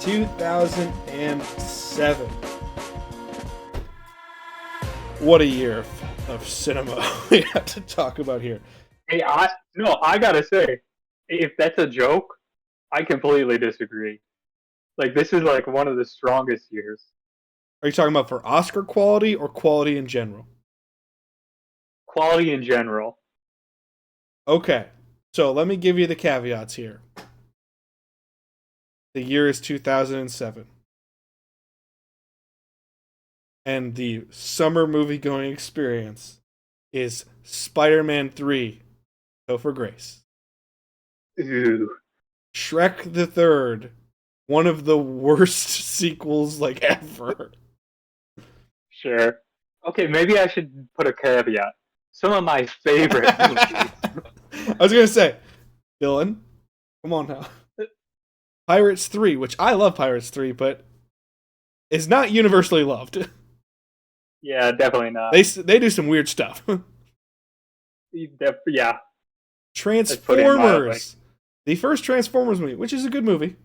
2007. What a year of cinema we have to talk about here. Hey, I gotta say, if that's a joke, I completely disagree. Like, this is like one of the strongest years. Are you talking about for Oscar quality or quality in general? Quality in general. Okay, so let me give you the caveats here. The year is 2007. And the summer movie going experience is Spider-Man 3, Topher Grace. Ooh. Shrek the Third, one of the worst sequels like ever. Sure. Okay, maybe I should put a caveat. Some of my favorite movies. I was gonna say, Dylan, come on now. Pirates 3, which I love Pirates 3, but is not universally loved. Yeah, definitely not. They do some weird stuff. Yeah. Transformers. The first Transformers movie, which is a good movie.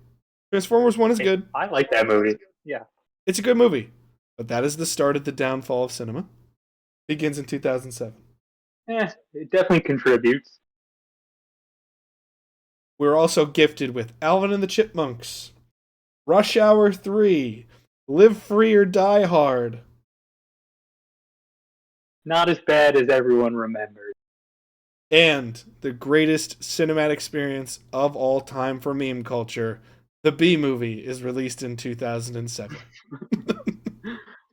Transformers 1 is good. I like that movie. Yeah. It's a good movie. But that is the start of the downfall of cinema. Begins in 2007. It definitely contributes. We're also gifted with Alvin and the Chipmunks, Rush Hour 3, Live Free or Die Hard. Not as bad as everyone remembers. And the greatest cinematic experience of all time for meme culture, the Bee Movie, is released in 2007.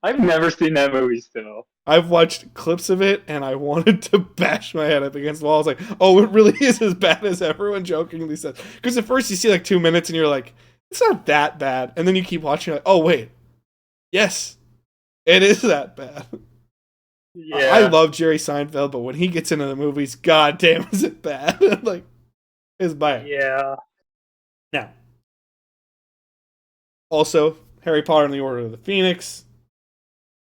I've never seen that movie still. I've watched clips of it, and I wanted to bash my head up against the wall. I was like, oh, it really is as bad as everyone jokingly says. Because at first you see like 2 minutes, and you're like, it's not that bad. And then you keep watching, you're like, oh, wait. Yes, it is that bad. Yeah. I love Jerry Seinfeld, but when he gets into the movies, god damn, is it bad. Like, it's bad. Yeah. Now, also, Harry Potter and the Order of the Phoenix,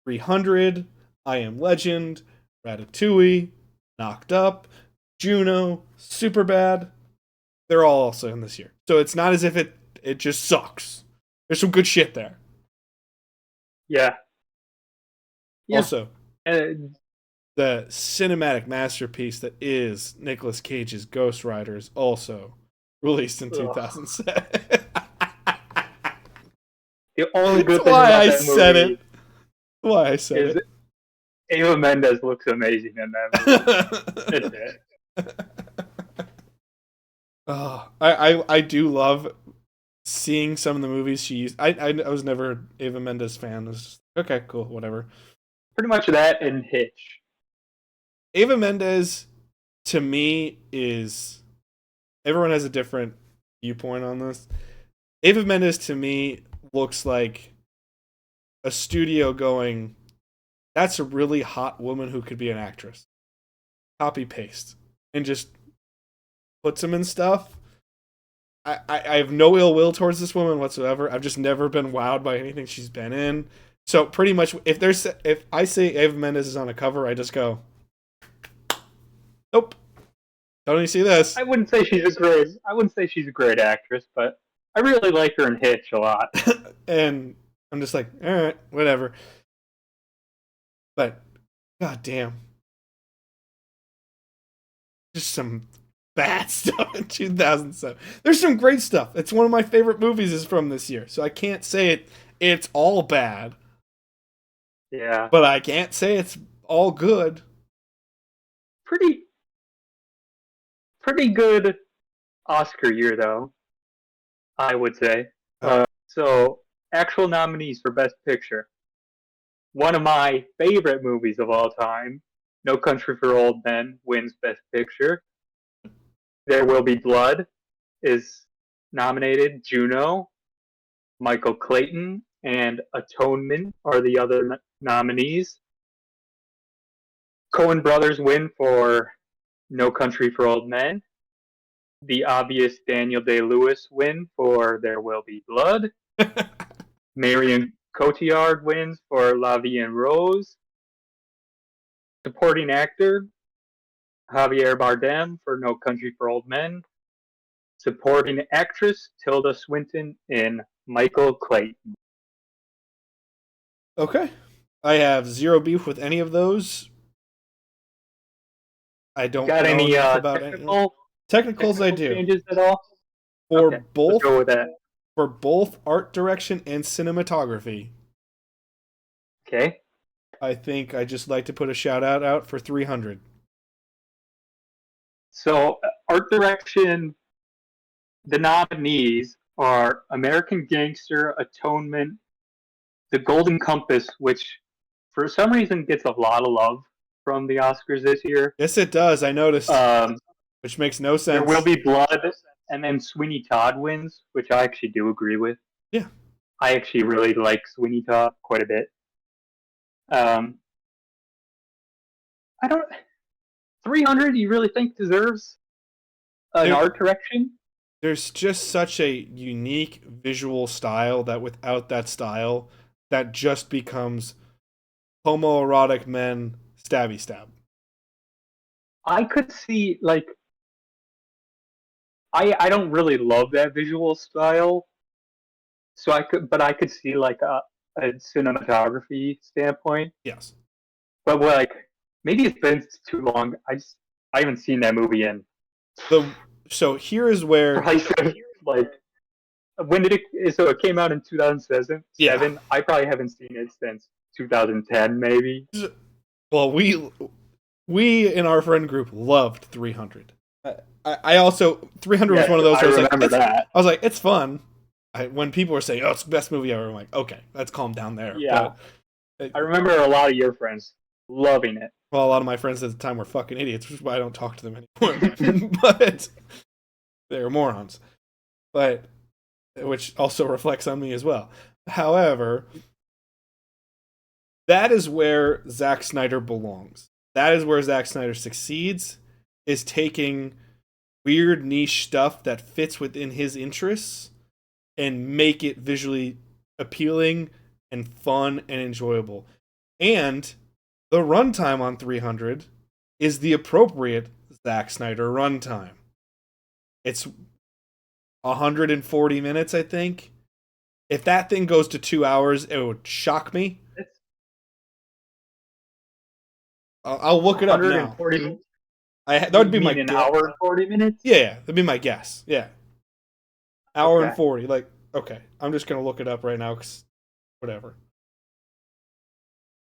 300, I Am Legend, Ratatouille, Knocked Up, Juno, Superbad. They're all also in this year. So it's not as if it just sucks. There's some good shit there. Yeah. Also, the cinematic masterpiece that is Nicolas Cage's Ghost Rider is also released in 2007. The only good That's thing why about I that said movie it. Why I said is it. Eva Mendes looks amazing in that movie. That's it. Oh, I do love seeing some of the movies she used. I was never an Eva Mendes fan. I was just, okay, cool, whatever. Pretty much that and Hitch. Eva Mendes, to me, is... Everyone has a different viewpoint on this. Eva Mendes, to me, looks like a studio going, that's a really hot woman who could be an actress. Copy-paste. And just puts them in stuff. I have no ill will towards this woman whatsoever. I've just never been wowed by anything she's been in. So pretty much, if I say Eva Mendes is on a cover, I just go, nope. Don't you see this? I wouldn't say she's a great actress, but I really like her in Hitch a lot. And I'm just like, all right, whatever. But goddamn, just some bad stuff in 2007. There's some great stuff. It's one of my favorite movies is from this year, so I can't say it's all bad. Yeah. But I can't say it's all good. Pretty good Oscar year, though, I would say. So, actual nominees for Best Picture. One of my favorite movies of all time, No Country for Old Men, wins Best Picture. There Will Be Blood is nominated. Juno, Michael Clayton, and Atonement are the other nominees. Coen Brothers win for No Country for Old Men. The obvious Daniel Day-Lewis win for There Will Be Blood. Marion Cotillard wins for La Vie en Rose. Supporting actor, Javier Bardem for No Country for Old Men. Supporting actress, Tilda Swinton in Michael Clayton. Okay. I have zero beef with any of those. I You don't got know any enough about any. Technicals I technical do. changes at all? For Okay, let's both go with that. for both art direction and cinematography, Okay. I think I just like to put a shout out for 300. So, art direction, the nominees are American Gangster, Atonement, The Golden Compass, which for some reason gets a lot of love from the Oscars this year. Yes, it does. I noticed, Um, which makes no there will sense. be blood, and then Sweeney Todd wins, which I actually do agree with. Yeah. I actually really like Sweeney Todd quite a bit. Um, I don't. 300, you really think deserves an There, art direction? there's just such a unique visual style that without that style, that just becomes homoerotic men stabby stab. I could see like I don't really love that visual style, so I could see like a cinematography standpoint. Yes. But like maybe it's been too long. I haven't seen that movie in The so here is where probably like when did it? So it came out in 2007. yeah. I probably haven't seen it since 2010, maybe. Well, we in our friend group loved 300. I also 300 was Yes, one of those I where I was like remember that. I was like it's fun. When people were saying oh it's the best movie ever, I'm like okay let's calm down there. Yeah, But it, I remember a lot of your friends loving it. well a lot of my friends at the time were fucking idiots, which is why I don't talk to them anymore. But they're morons. But which also reflects on me as well. However, that is where Zack Snyder belongs. That is where Zack Snyder succeeds, is taking weird niche stuff that fits within his interests and make it visually appealing and fun and enjoyable. And the runtime on 300 is the appropriate Zack Snyder runtime. It's 140 minutes, I think. If that thing goes to 2 hours, it would shock me. I'll look it up now. 140. That You would be my mean an guess. hour and 40 minutes? Yeah, that'd be my guess. Yeah, hour and Okay. 40. Like, okay, I'm just gonna look it up right now because whatever.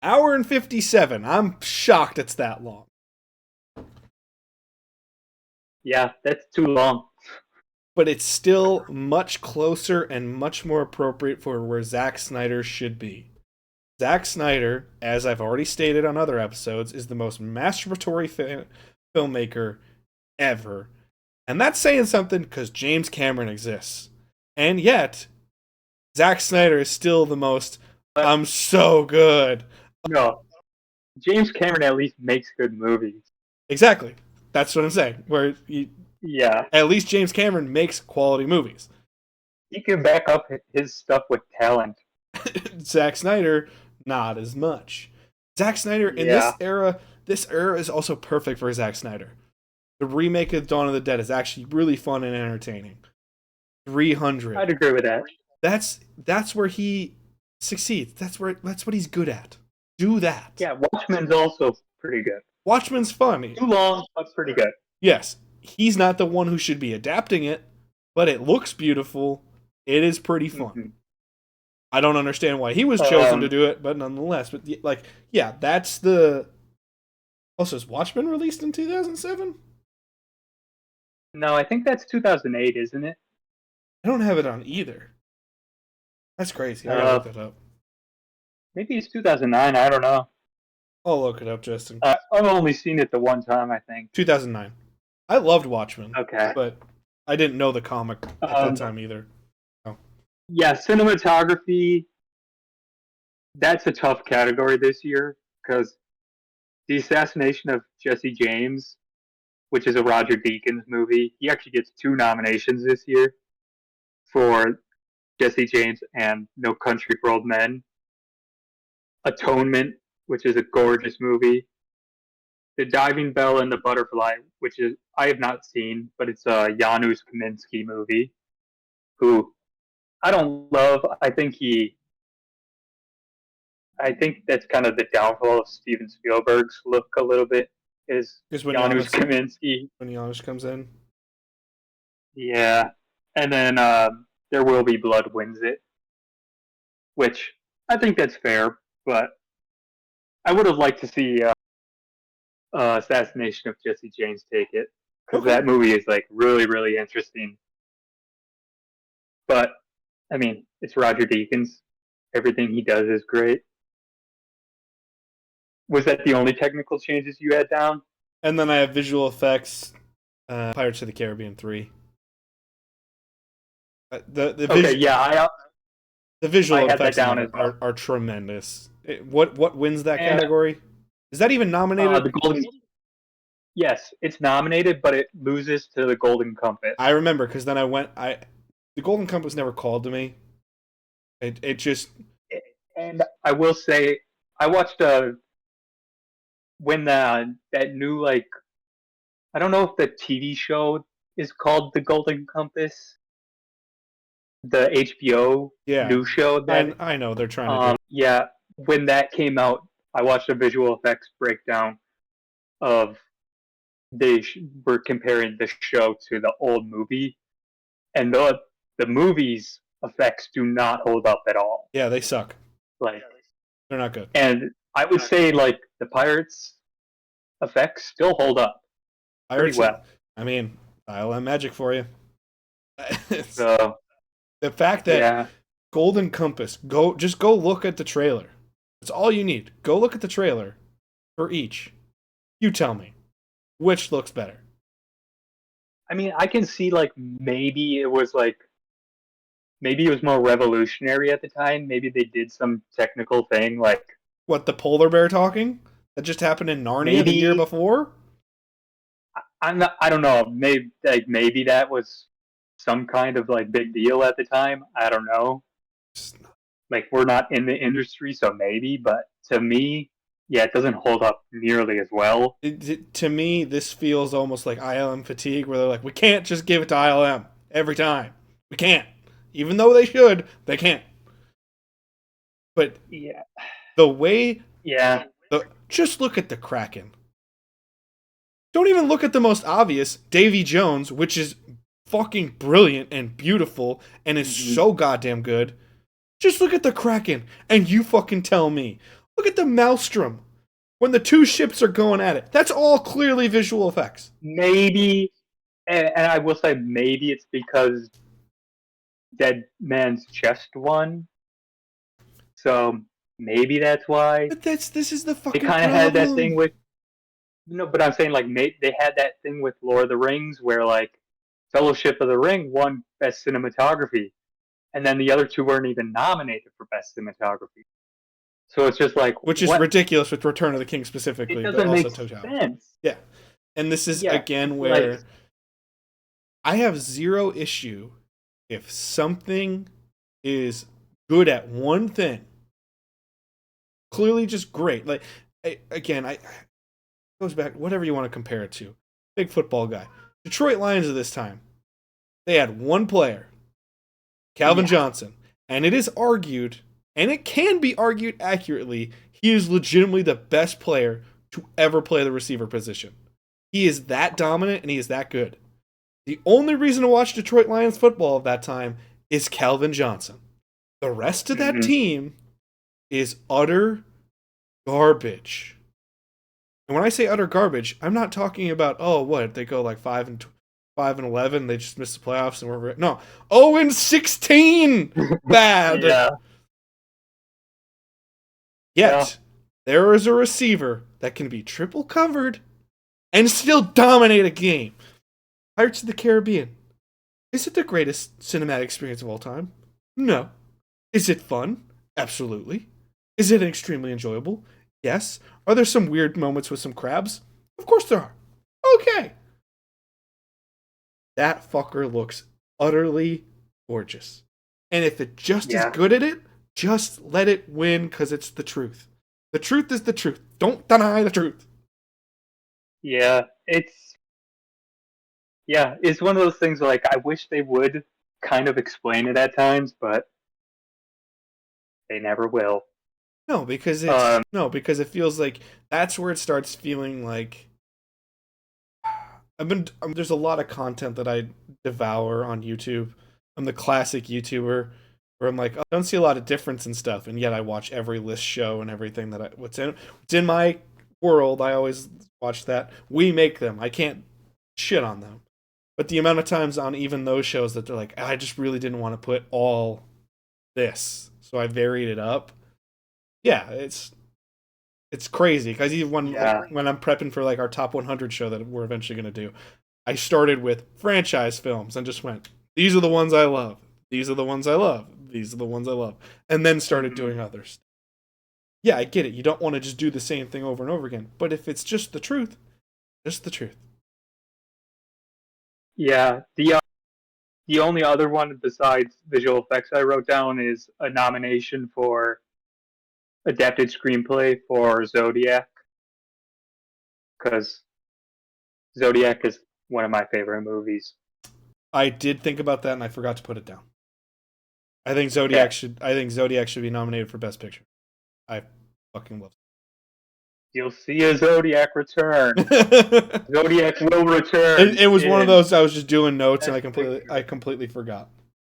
Hour and 57. I'm shocked it's that long. Yeah, that's too long. But it's still much closer and much more appropriate for where Zack Snyder should be. Zack Snyder, as I've already stated on other episodes, is the most masturbatory filmmaker ever. And that's saying something because James Cameron exists. And yet, Zack Snyder is still the most, But I'm so good. no, James Cameron at least makes good movies. Exactly. That's what I'm saying. Yeah, At least James Cameron makes quality movies. he can back up his stuff with talent. Zack Snyder, not as much. Zack Snyder in Yeah, this era is also perfect for Zack Snyder. The remake of Dawn of the Dead is actually really fun and entertaining. 300. I'd agree with that. That's where he succeeds. That's what he's good at. Do that. Yeah, Watchmen's also pretty good. Watchmen's funny. Too long, but pretty good. Yes, he's not the one who should be adapting it, but it looks beautiful. It is pretty fun. Mm-hmm. I don't understand why he was chosen to do it, but nonetheless, but like, yeah, that's the. Also, is Watchmen released in 2007? No, I think that's 2008, isn't it? I don't have it on either. That's crazy. I gotta look that up. Maybe it's 2009. I don't know. I'll look it up, Justin. I've only seen it the one time, I think. 2009. I loved Watchmen, Okay. but I didn't know the comic at that time either. Oh. Yeah, cinematography. That's a tough category this year because the assassination of Jesse James, which is a Roger Deakins movie, he actually gets 2 nominations this year for Jesse James and No Country for Old Men. Atonement, which is a gorgeous movie. The Diving Bell and the Butterfly, which is I have not seen, but it's a Janusz Kaminski movie, who I don't love. I think that's kind of the downfall of Steven Spielberg's look a little bit. Is Because when Janusz Kaminski? Janusz comes in, Yeah, and then There Will Be Blood wins it, which I think that's fair. But I would have liked to see Assassination of Jesse James take it because okay. that movie is like really really interesting. But I mean, it's Roger Deakins. Everything he does is great. Was that the only technical changes you had down? And then I have visual effects, Pirates of the Caribbean 3. Okay, yeah, The visual I had that effects in down that as well. are tremendous. What wins that And category? Is that even nominated? the Golden, yes, it's nominated, but it loses to the Golden Compass. I remember because then the Golden Compass never called to me. It just And I will say, I watched when that new like I don't know if the TV show is called The Golden Compass, the HBO yeah. new show that I know they're trying to do. yeah, when that came out, I watched a visual effects breakdown of were comparing the show to the old movie, and the movie's effects do not hold up at all. Yeah, they suck. Like, They're not good. and I would say like the Pirates effects still hold up pretty well. I mean, ILM magic for you. So The fact that yeah, Golden Compass, just go look at the trailer. That's all you need. Go look at the trailer for each. You tell me which looks better. I mean, I can see like maybe it was more revolutionary at the time. Maybe they did some technical thing like What, the polar bear talking that just happened in Narnia the year maybe before? I don't know. Maybe that was some kind of like big deal at the time. I don't know. Like we're not in the industry, so maybe. But to me, yeah, it doesn't hold up nearly as well. To me, this feels almost like ILM fatigue, where they're like, we can't just give it to ILM every time. We can't. Even though they should, they can't. But Yeah, the way... yeah, just look at the Kraken. Don't even look at the most obvious, Davy Jones, which is fucking brilliant and beautiful and is so goddamn good. Just look at the Kraken and you fucking tell me. Look at the Maelstrom. When the two ships are going at it. That's all clearly visual effects. maybe. And I will say maybe it's because Dead Man's Chest won. So maybe that's why. But this is the They fucking kind of problem. had that thing with, but I'm saying like they had that thing with Lord of the Rings where like Fellowship of the Ring won Best Cinematography, and then the other two weren't even nominated for Best Cinematography. So it's just like, which is what? ridiculous with Return of the King It specifically, but doesn't also make totality. sense. Yeah. And this is again where I have zero issue if something is good at one thing. Clearly just great. Like it goes back whatever you want to compare it to. Big football guy. Detroit Lions of this time. They had one player, Calvin Johnson, and it is argued, and it can be argued accurately, he is legitimately the best player to ever play the receiver position. He is that dominant and he is that good. The only reason to watch Detroit Lions football at that time is Calvin Johnson. The rest of that team is utter garbage. And when I say utter garbage, I'm not talking about, they go like 5-11, they just missed the playoffs and we're no, 0-16 bad. Yeah. Yet there is a receiver that can be triple covered and still dominate a game. Pirates of the Caribbean. Is it the greatest cinematic experience of all time? No. Is it fun? Absolutely. Is it extremely enjoyable? Yes. Are there some weird moments with some crabs? Of course there are. Okay. That fucker looks utterly gorgeous. And if it just is good at it, just let it win because it's the truth. The truth is the truth. Don't deny the truth. Yeah, it's one of those things where, like, I wish they would kind of explain it at times, but they never will. No, because it feels like that's where it starts feeling like there's a lot of content that I devour on YouTube. I'm the classic YouTuber where I'm like, oh, I don't see a lot of difference in stuff, and yet I watch every list show and everything what's in my world. I always watch that. We make them. I can't shit on them. But the amount of times on even those shows that they're like, I just really didn't want to put all this, so I varied it up. Yeah, it's crazy because even when I'm prepping for like our top 100 show that we're eventually going to do, I started with franchise films and just went, these are the ones I love. These are the ones I love. These are the ones I love. And then started doing others. Yeah, I get it. You don't want to just do the same thing over and over again. But if it's just the truth, just the truth. Yeah, the only other one besides visual effects I wrote down is a nomination for adapted screenplay for Zodiac, because Zodiac is one of my favorite movies. I did think about that and I forgot to put it down. I think Zodiac should be nominated for Best Picture. I fucking love it. You'll see a Zodiac return. Zodiac will return. It was one of those I was just doing notes and I completely forgot.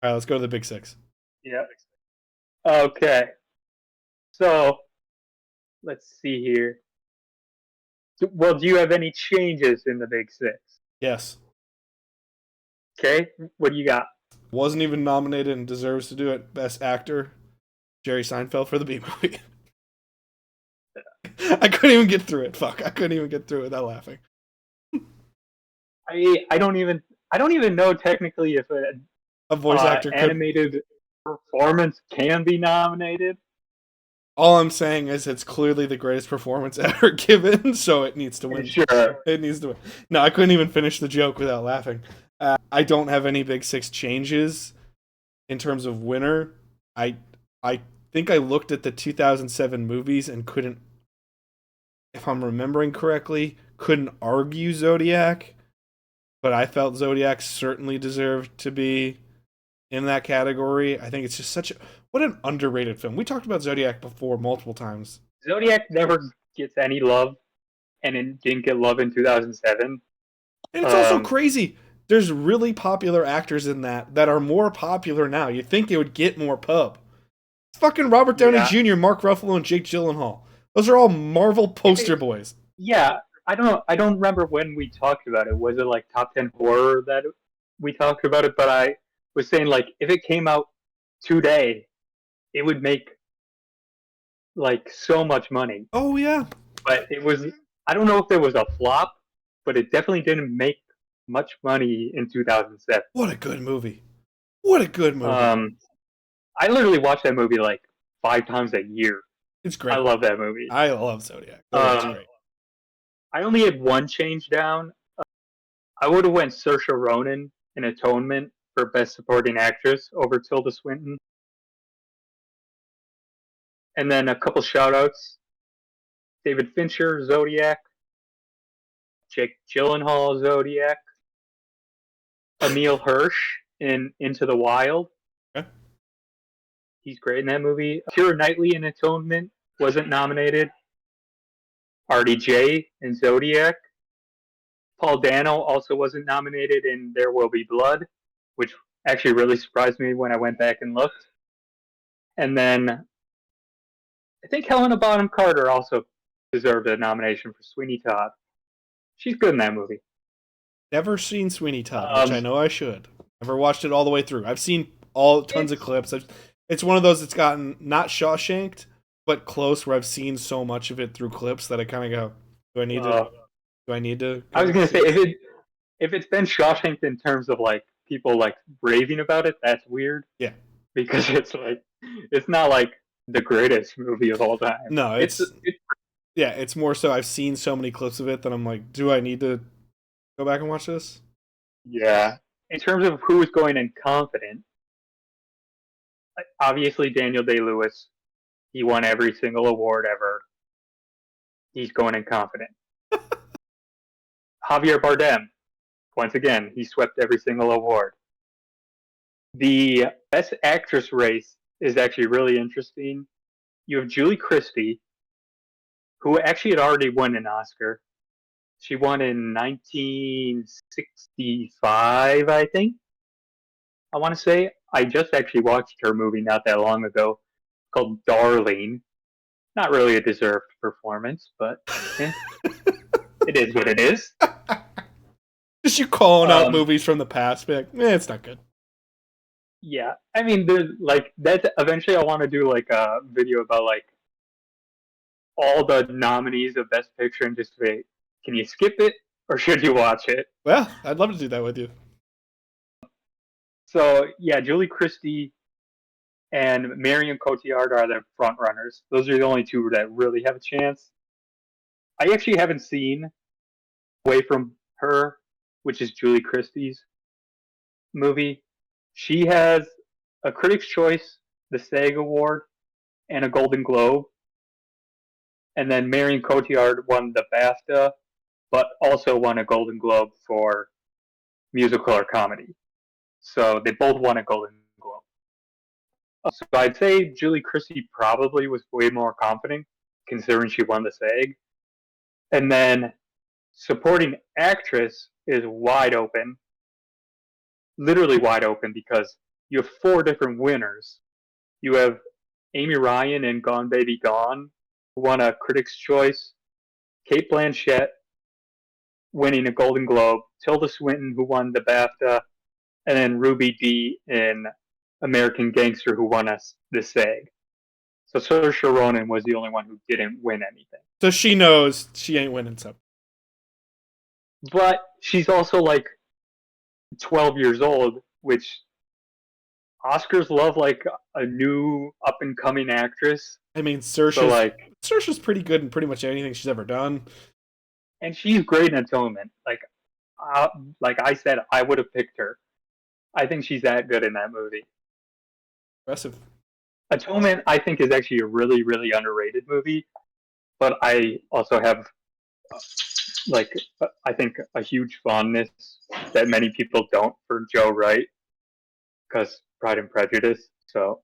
All right, let's go to the big six. Yeah. Okay. So let's see here. Well, do you have any changes in the big six? Yes. Okay. What do you got? Wasn't even nominated and deserves to do it. Best Actor, Jerry Seinfeld for the B Movie. I couldn't even get through it. Fuck, I couldn't even get through it without laughing. I don't even know technically if a voice actor animated performance can be nominated. All I'm saying is it's clearly the greatest performance ever given, so it needs to win. Sure. It needs to win. No, I couldn't even finish the joke without laughing. I don't have any big six changes in terms of winner. I think I looked at the 2007 movies and couldn't, if I'm remembering correctly, couldn't argue Zodiac, but I felt Zodiac certainly deserved to be in that category. I think it's just what an underrated film. We talked about Zodiac before multiple times. Zodiac never gets any love, and it didn't get love in 2007. And it's also crazy. There's really popular actors in that are more popular now. You'd think it would get more pub. It's fucking Robert Downey Jr., Mark Ruffalo, and Jake Gyllenhaal. Those are all Marvel poster boys. Yeah, I don't remember when we talked about it. Was it like top 10 horror that we talked about it? But I was saying, like, if it came out today, it would make like so much money. Oh yeah. But I don't know if there was a flop, but it definitely didn't make much money in 2007. What a good movie. What a good movie. I literally watch that movie like 5 times a year. It's great. I love that movie. I love Zodiac. Zodiac's great. I only had one change down. I would have went Saoirse Ronan in Atonement for Best Supporting Actress over Tilda Swinton. And then a couple shout-outs. David Fincher, Zodiac. Jake Gyllenhaal, Zodiac. Emile Hirsch in Into the Wild. Okay. He's great in that movie. Keira Knightley in Atonement wasn't nominated. RDJ in Zodiac. Paul Dano also wasn't nominated in There Will Be Blood, which actually really surprised me when I went back and looked. And then I think Helena Bonham Carter also deserved a nomination for Sweeney Todd. She's good in that movie. Never seen Sweeney Todd, which I know I should. Never watched it all the way through. I've seen tons of clips. It's one of those that's gotten not Shawshanked, but close, where I've seen so much of it through clips that I kind of go, do I need to? I was gonna say if it's been Shawshanked in terms of like people like raving about it, that's weird. Yeah, because it's not like the greatest movie of all time. No, it's more so I've seen so many clips of it that I'm like, do I need to go back and watch this? Yeah. In terms of who is going in confident, obviously Daniel Day-Lewis, he won every single award ever. He's going in confident. Javier Bardem, once again, he swept every single award. The Best Actress race is actually really interesting. You have Julie Christie, who actually had already won an Oscar. She won in 1965, I think. I want to say. I just actually watched her movie not that long ago called Darling. Not really a deserved performance, but it is what it is. Just you calling out movies from the past, be like, it's not good. Yeah, I mean, there's like that. Eventually, I want to do like a video about like all the nominees of Best Picture and just say, can you skip it or should you watch it? Well, I'd love to do that with you. So yeah, Julie Christie and Marion Cotillard are the front runners. Those are the only two that really have a chance. I actually haven't seen Away from Her, which is Julie Christie's movie. She has a Critics' Choice, the SAG Award, and a Golden Globe. And then Marion Cotillard won the BAFTA, but also won a Golden Globe for musical or comedy. So they both won a Golden Globe. So I'd say Julie Christie probably was way more confident, considering she won the SAG. And then supporting actress is wide open, literally wide open, because you have 4 different winners. You have Amy Ryan in Gone Baby Gone, who won a Critics' Choice, Cate Blanchett winning a Golden Globe, Tilda Swinton, who won the BAFTA, and then Ruby Dee in American Gangster, who won us the SAG. So Saoirse Ronan was the only one who didn't win anything. So she knows she ain't winning something. But she's also like 12 years old, which Oscars love like a new up and coming actress. I mean, Saoirse's pretty good in pretty much anything she's ever done. And she's great in Atonement. Like I said, I would have picked her. I think she's that good in that movie. Impressive. Atonement, I think, is actually a really, really underrated movie. But I also have, I think, a huge fondness that many people don't for Joe Wright, because Pride and Prejudice. So.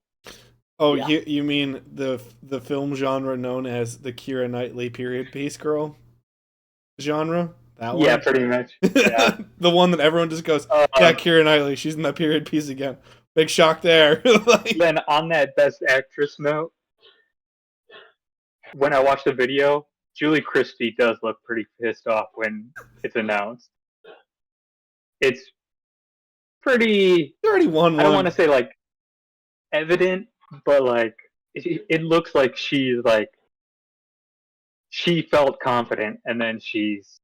Oh, yeah. You mean the film genre known as the Keira Knightley period piece girl genre? That one? Yeah, pretty much. Yeah. The one that everyone just goes, yeah, Keira Knightley, she's in that period piece again. Big shock there. Then on that Best Actress note, when I watched the video, Julie Christie does look pretty pissed off when it's announced. It's pretty. They already won one. I don't want to say like evident, but like it looks like she's like she felt confident, and then she's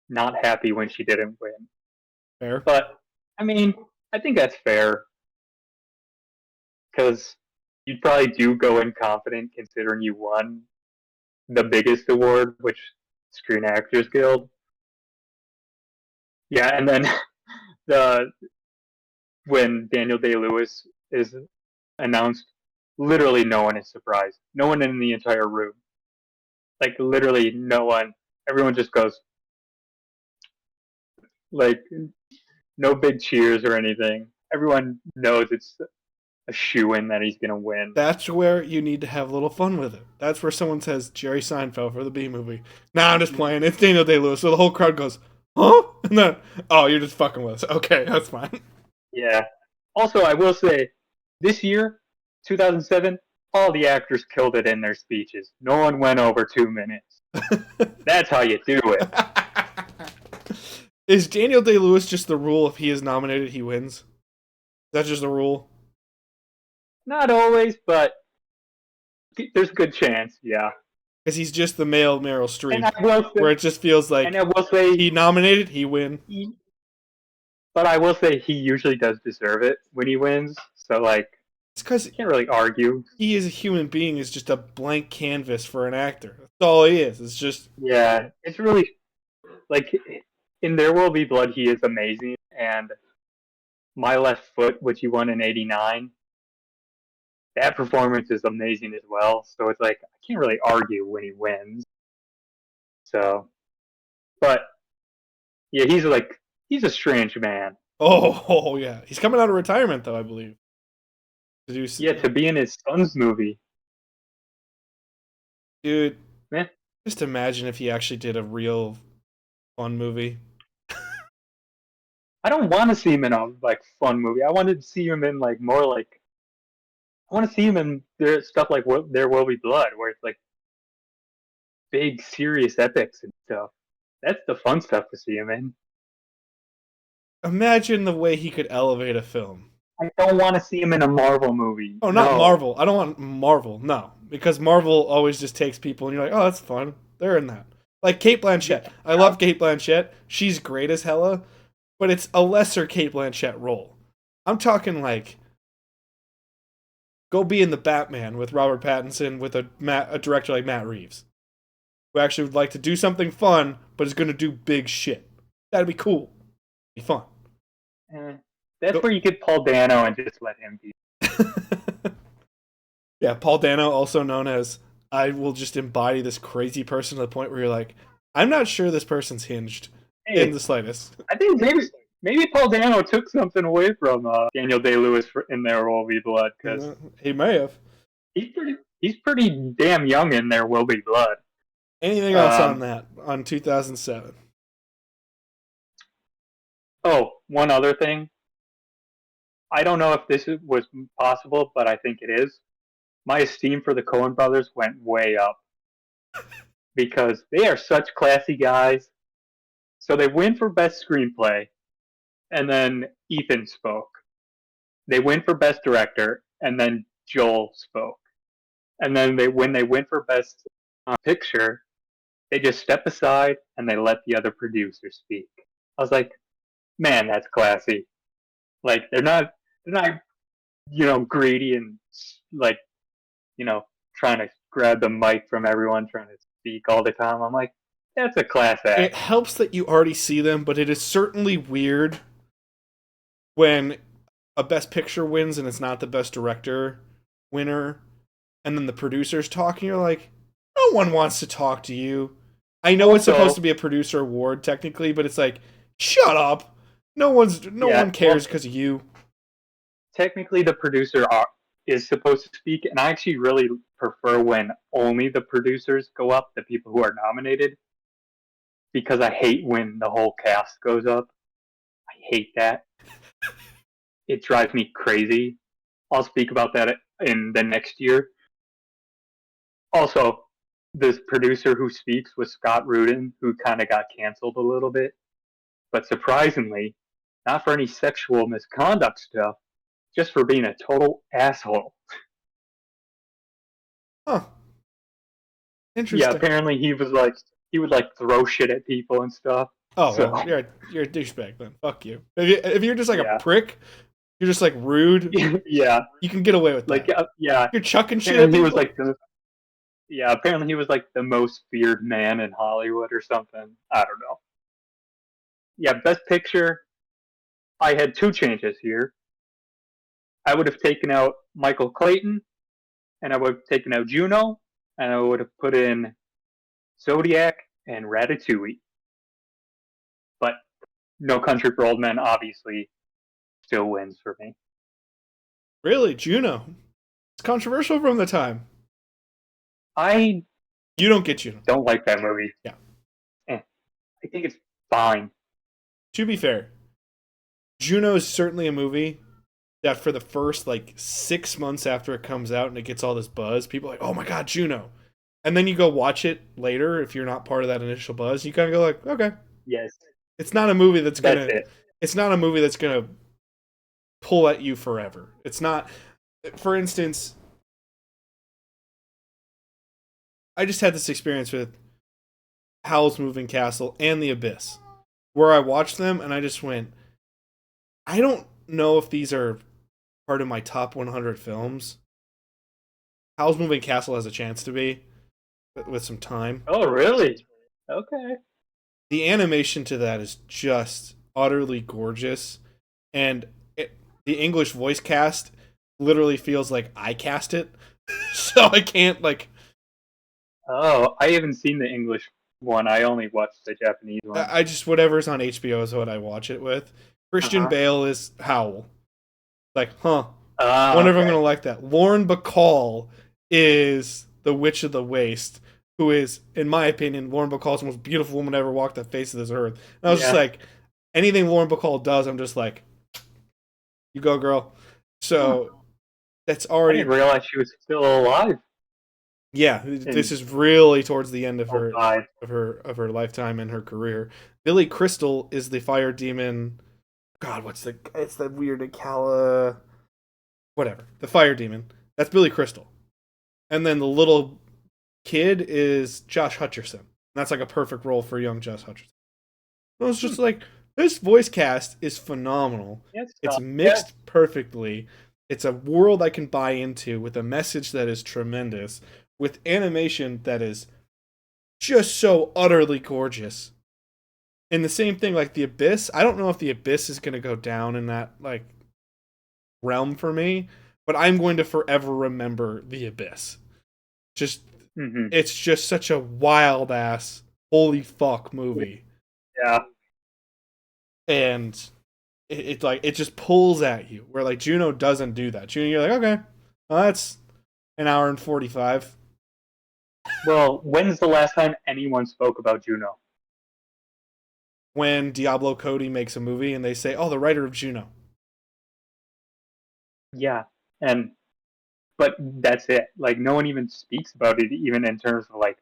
not happy when she didn't win. Fair. But I mean, I think that's fair, because you probably do go in confident considering you won the biggest award, which Screen Actors Guild. Yeah, and then when Daniel Day-Lewis is announced, literally no one is surprised. No one in the entire room. Like literally no one. Everyone just goes, like, no big cheers or anything. Everyone knows it's a shoo-in that he's gonna win. That's where you need to have a little fun with it. That's where someone says Jerry Seinfeld for the B movie. Nah, I'm just playing. It's Daniel Day-Lewis. So the whole crowd goes, huh? And then, oh, you're just fucking with us. Okay, that's fine. Yeah. Also, I will say, this year, 2007, all the actors killed it in their speeches. No one went over 2 minutes. That's how you do it. Is Daniel Day-Lewis just the rule? If he is nominated, he wins? That's just the rule? Not always, but there's a good chance, yeah. Because he's just the male Meryl Streep, and I will say, where it just feels like, and I will say, he nominated, he win. But I will say he usually does deserve it when he wins. So like, it's because can't really argue. He as a human being is just a blank canvas for an actor. That's all he is. It's just it's really like in There Will Be Blood, he is amazing, and My Left Foot, which he won in '89, that performance is amazing as well. So it's like I can't really argue when he wins. So, but yeah, he's a strange man. Oh, yeah. He's coming out of retirement, though, I believe. To do, Yeah, to be in his son's movie. dude, Man, just imagine if he actually did a real fun movie. I don't want to see him in a like fun movie. I wanted to see him in like more like I want to see him in their stuff like There Will Be Blood, where it's like big serious epics and stuff. That's the fun stuff to see him in. Imagine the way he could elevate a film. I don't want to see him in a Marvel movie. Oh, not No. Marvel. I don't want Marvel. No, because Marvel always just takes people and you're like, oh, that's fun. They're in that. Like Kate Blanchett. I love Kate Blanchett. She's great as hella, but it's a lesser Kate Blanchett role. I'm talking like go be in the Batman with Robert Pattinson with a director like Matt Reeves, who actually would like to do something fun, but is going to do big shit. That'd be cool. Be fun. That's Go- where you get Paul Dano and just let him be. Yeah, Paul Dano, also known as I will just embody this crazy person to the point where you're like, I'm not sure this person's hinged in Hey, the slightest. I think maybe Paul Dano took something away from Daniel Day Lewis in There Will Be Blood because He may have. he's pretty damn young in There Will Be Blood. Anything else on that on 2007? Oh, one other thing. I don't know if this was possible, but I think it is. My esteem for the Coen brothers went way up because they are such classy guys. So they win for best screenplay, and then Ethan spoke. They win for best director, and then Joel spoke. And then when they win for best picture, they just step aside and they let the other producer speak. I was like, man, that's classy. Like they're not greedy and like trying to grab the mic from everyone, trying to speak all the time. I'm like, that's a class It act. helps that you already see them, but it is certainly weird when a best picture wins and it's not the best director winner, and then the producer's talking. You're like, no one wants to talk to you. I know it's supposed to Also, be a producer award technically, but it's like, shut up. No one cares well, because of you. technically the producer is supposed to speak, and I actually really prefer when only the producers go up, the people who are nominated, because I hate when the whole cast goes up. I hate that. It drives me crazy. I'll speak about that in the next year. Also, this producer who speaks was Scott Rudin, who kind of got canceled a little bit. But surprisingly, not for any sexual misconduct stuff, just for being a total asshole. Huh. Yeah, Interesting. apparently he would like throw shit at people and stuff. Oh So well, you're a douchebag then. Fuck you. If you're just like a yeah, prick, you're just like rude. yeah, You can get away with like that. yeah. You're chucking shit at Apparently he was people. like apparently he was like the most feared man in Hollywood or something. I don't know. Yeah, best picture. I had two changes here. I would have taken out Michael Clayton, and I would have taken out Juno, and I would have put in Zodiac and Ratatouille. But No Country for Old Men obviously still wins for me. Really, Juno? It's controversial from the time. I You don't get Juno. don't like that movie. Yeah. I think it's fine. To be fair, Juno is certainly a movie that for the first like 6 months after it comes out and it gets all this buzz, people are like, oh my god, Juno. And then you go watch it later if you're not part of that initial buzz, you kind of go like, okay. Yes, It's not a movie that's that's gonna it. it's not a movie that's gonna pull at you forever. It's not, for instance, I just had this experience with Howl's Moving Castle and The Abyss, where I watched them and I just went, I don't know if these are part of my top 100 films. Howl's Moving Castle has a chance to be with some time. Oh, really? Okay. The animation to that is just utterly gorgeous, and the English voice cast literally feels like I cast it, so I can't like. Oh, I haven't seen the English one. I only watched the Japanese one. I just whatever's on HBO is what I watch it with, Christian Bale is Howl. Like, wonder if I'm gonna like that. Lauren Bacall is the Witch of the Waste, who is, in my opinion, Lauren Bacall's the most beautiful woman to ever walk the face of this earth. And I was just like, anything Lauren Bacall does, I'm just like, you go, girl. So that's already. I didn't realize she was still alive. Yeah, this is really towards the end of her lifetime and her career. Billy Crystal is the fire demon. God, it's the weird whatever. The fire demon. That's Billy Crystal. And then the little kid is Josh Hutcherson. That's like a perfect role for young Josh Hutcherson. It was just like, this voice cast is phenomenal. It's mixed perfectly. It's a world I can buy into with a message that is tremendous, with animation that is just so utterly gorgeous. And the same thing, like The Abyss. I don't know if The Abyss is going to go down in that like realm for me, but I'm going to forever remember The Abyss. Just it's just such a wild ass holy fuck movie. Yeah. And it like it just pulls at you, where like Juno doesn't do that. Juno, you're like, okay, well, that's an hour and 45. Well, when's the last time anyone spoke about Juno? When Diablo Cody makes a movie and they say, oh, the writer of Juno. Yeah, but that's it. Like, no one even speaks about it, even in terms of like,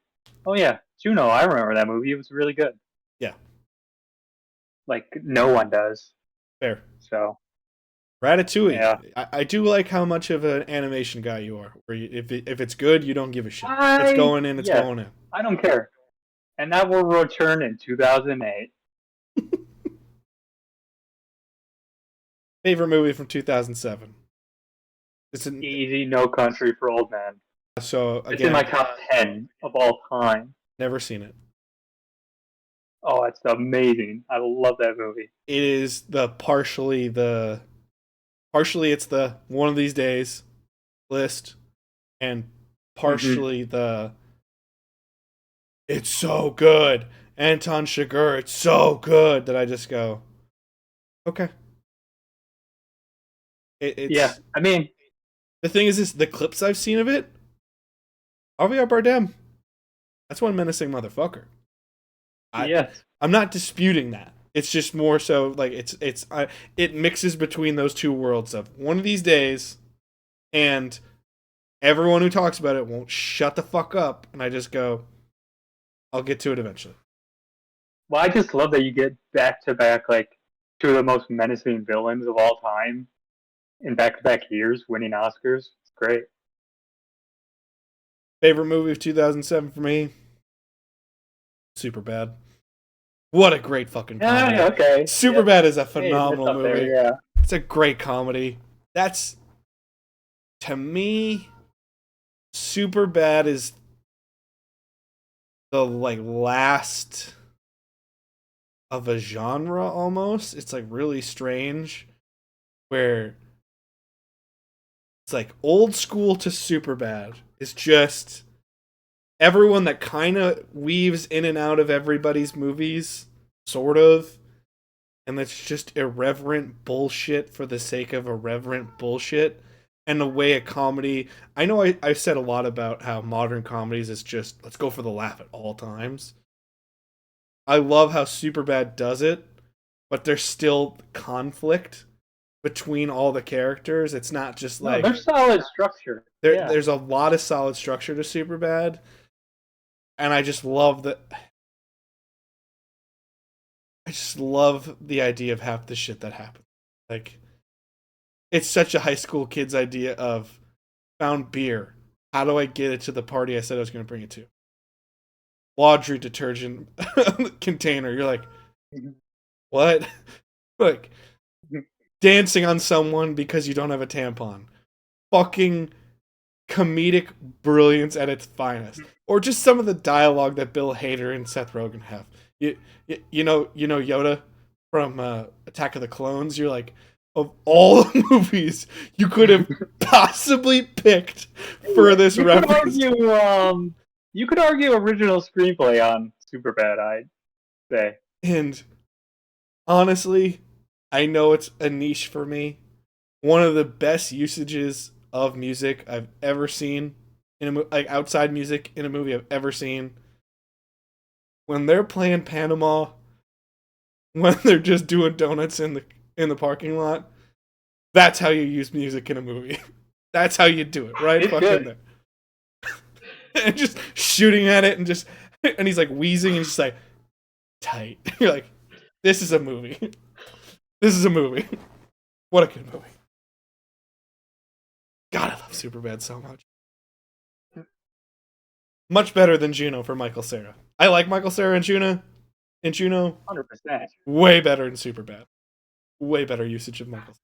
oh yeah, Juno, I remember that movie. It was really good. Yeah. Like, no one does. Fair. So. Ratatouille. Yeah. I do like how much of an animation guy you are. Where if it's good, you don't give a shit. It's going in. It's going in. I don't care. And that will return in 2008. Favorite movie from 2007? It's an easy No Country for Old Men. So again, it's in my top 10 of all time. Never seen it. Oh, it's amazing. I love that movie. It is partially it's the One of These Days list, and partially it's so good. Anton Chigurh, it's so good that I just go, okay. Yeah, I mean, the thing is, the clips I've seen of it, Javier Bardem, that's one menacing motherfucker. I'm not disputing that. It's just more so like it mixes between those two worlds of One of These Days, and everyone who talks about it won't shut the fuck up, and I just go, I'll get to it eventually. Well, I just love that you get back to back like two of the most menacing villains of all time in back to back years, winning Oscars. It's great. Favorite movie of 2007 for me? Superbad. What a great fucking comedy. Yeah, okay. Superbad is a phenomenal movie. There, yeah. It's a great comedy. That's, to me, Superbad is the like last of a genre almost. It's like really strange, where it's like old school to Superbad. It's just everyone that kind of weaves in and out of everybody's movies, sort of. And it's just irreverent bullshit for the sake of irreverent bullshit. And the way a comedy... I know I've said a lot about how modern comedies is just, let's go for the laugh at all times. I love how Superbad does it, but there's still conflict between all the characters. It's not just like... there's solid structure. There's a lot of solid structure to Superbad. And I just love that... I just love the idea of half the shit that happens. Like, it's such a high school kid's idea of found beer. How do I get it to the party I said I was going to bring it to? Laundry detergent container. You're like, what? Like, dancing on someone because you don't have a tampon. Fucking comedic brilliance at its finest. Or just some of the dialogue that Bill Hader and Seth Rogen have. You know Yoda from Attack of the Clones. You're like, of all the movies you could have possibly picked for this reference. You could argue original screenplay on Superbad, I'd say. And honestly, I know it's a niche for me. One of the best usages of music I've ever seen in like outside music in a movie I've ever seen. When they're playing Panama, when they're just doing donuts in the parking lot, that's how you use music in a movie. That's how you do it, right? It's Fucking good. there. And just shooting at it and he's like wheezing and he's just like tight. You're like, this is a movie. This is a movie. What a good movie. God, I love Superbad so much. Much better than Juno for Michael Cera. I like Michael Cera and Juno. In Juno, 100%. way better in Superbad. Way better usage of Michael.